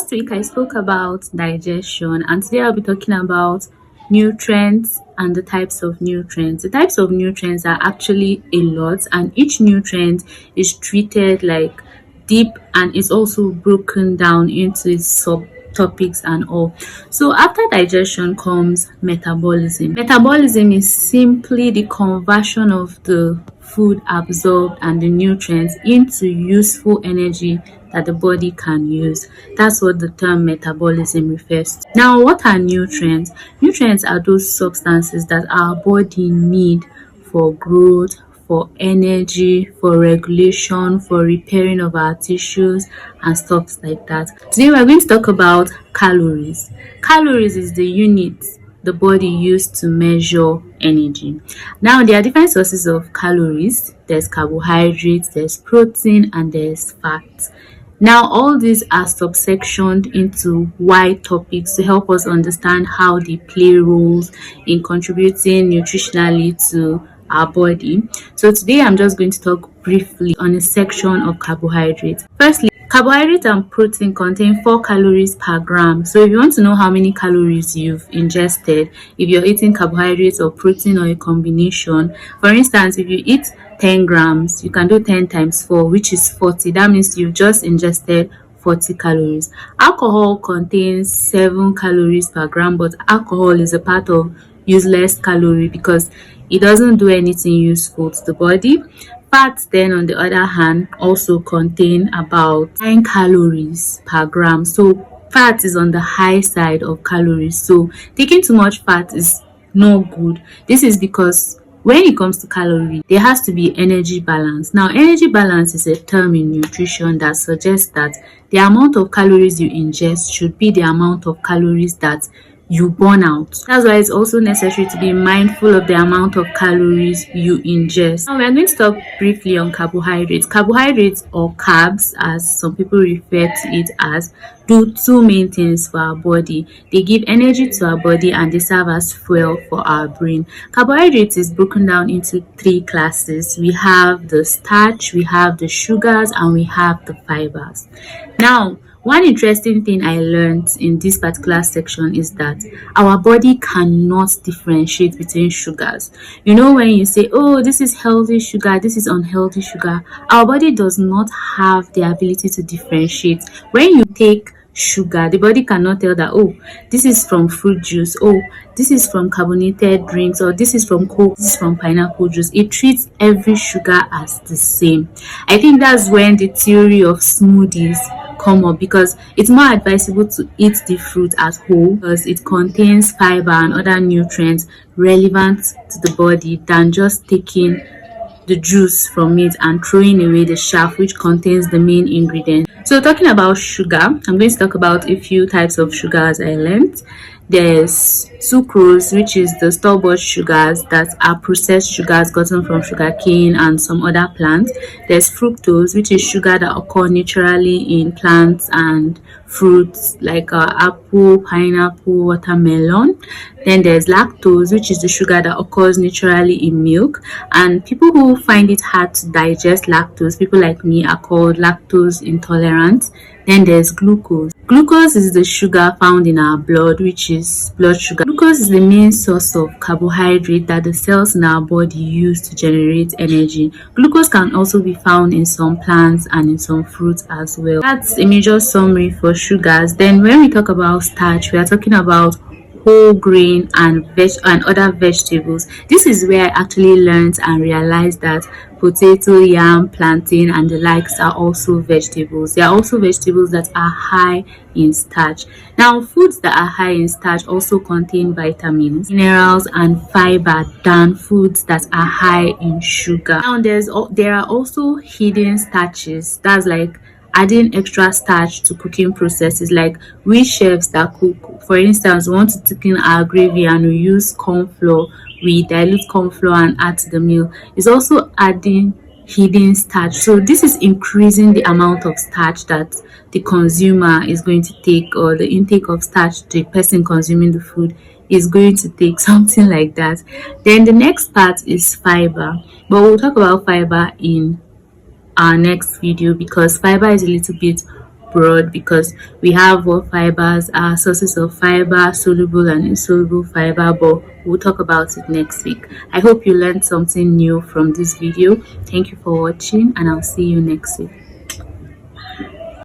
Last week I spoke about digestion, and today I'll be talking about nutrients and the types of nutrients. The types of nutrients are actually a lot, and each nutrient is treated like deep and is also broken down into its subtopics and all. So after digestion comes metabolism. Metabolism is simply the conversion of the food absorbed and the nutrients into useful energy that the body can use. That's what the term metabolism refers to. Now, what are nutrients? Nutrients are those substances that our body need for growth, for energy, for regulation, for repairing of our tissues and stuff like that. Today we're going to talk about calories. Calories is the unit the body used to measure energy. Now, there are different sources of calories. There's carbohydrates, there's protein, and there's fat. Now, all these are subsectioned into wide topics to help us understand how they play roles in contributing nutritionally to our body. So today I'm just going to talk briefly on a section of carbohydrates. Firstly, carbohydrates and protein contain 4 calories per gram. So if you want to know how many calories you've ingested, if you're eating carbohydrates or protein or a combination, for instance, if you eat 10 grams, you can do 10 times 4, which is 40. That means you've just ingested 40 calories. Alcohol contains 7 calories per gram, but alcohol is a part of useless calorie because it doesn't do anything useful to the body. Fats then, on the other hand, also contain about 9 calories per gram. So fat is on the high side of calories. So taking too much fat is no good. This is because when it comes to calorie, there has to be energy balance. Now, energy balance is a term in nutrition that suggests that the amount of calories you ingest should be the amount of calories that you burn out. That's why it's also necessary to be mindful of the amount of calories you ingest. Now, we're going to talk briefly on carbohydrates. Carbohydrates, or carbs as some people refer to it as, do 2 main things for our body. They give energy to our body and they serve as fuel for our brain. Carbohydrates is broken down into 3 classes. We have the starch, we have the sugars, and we have the fibers. Now, one interesting thing I learned in this particular section is that our body cannot differentiate between sugars. You know, when you say, oh, this is healthy sugar, this is unhealthy sugar, our body does not have the ability to differentiate. When you take sugar, the body cannot tell that, oh, this is from fruit juice, oh, this is from carbonated drinks, or this is from Coke, this is from pineapple juice. It treats every sugar as the same. I think that's when the theory of smoothies come up, because it's more advisable to eat the fruit as whole because it contains fiber and other nutrients relevant to the body than just taking the juice from it and throwing away the chaff, which contains the main ingredient. So talking about sugar, I'm going to talk about a few types of sugars I learned. There's sucrose, which is the store-bought sugars that are processed sugars gotten from sugarcane and some other plants. There's fructose, which is sugar that occur naturally in plants and fruits like apple, pineapple, watermelon. Then there's lactose, which is the sugar that occurs naturally in milk. And people who find it hard to digest lactose, people like me, are called lactose intolerant. Then there's glucose. Glucose is the sugar found in our blood, which is blood sugar. Glucose is the main source of carbohydrate that the cells in our body use to generate energy. Glucose can also be found in some plants and in some fruits as well. That's a major summary for sugars. Then when we talk about starch, we are talking about whole grain and other vegetables. This is where I actually learned and realized that potato, yam, plantain, and the likes are also vegetables. They are also vegetables that are high in starch. Now, foods that are high in starch also contain vitamins, minerals, and fiber than foods that are high in sugar. Now, there are also hidden starches. That's like adding extra starch to cooking processes, like we chefs that cook. For instance, we want to thicken our gravy and we use corn flour. We dilute corn flour and add to the meal. It's also adding hidden starch. So this is increasing the amount of starch that the consumer is going to take, or the intake of starch the person consuming the food is going to take, something like that. Then the next part is fiber, but we'll talk about fiber in our next video because fiber is a little bit broad because we have what fibers are, sources of fiber, soluble and insoluble fiber, but we'll talk about it next week. I hope you learned something new from this video. Thank you for watching, and I'll see you next week.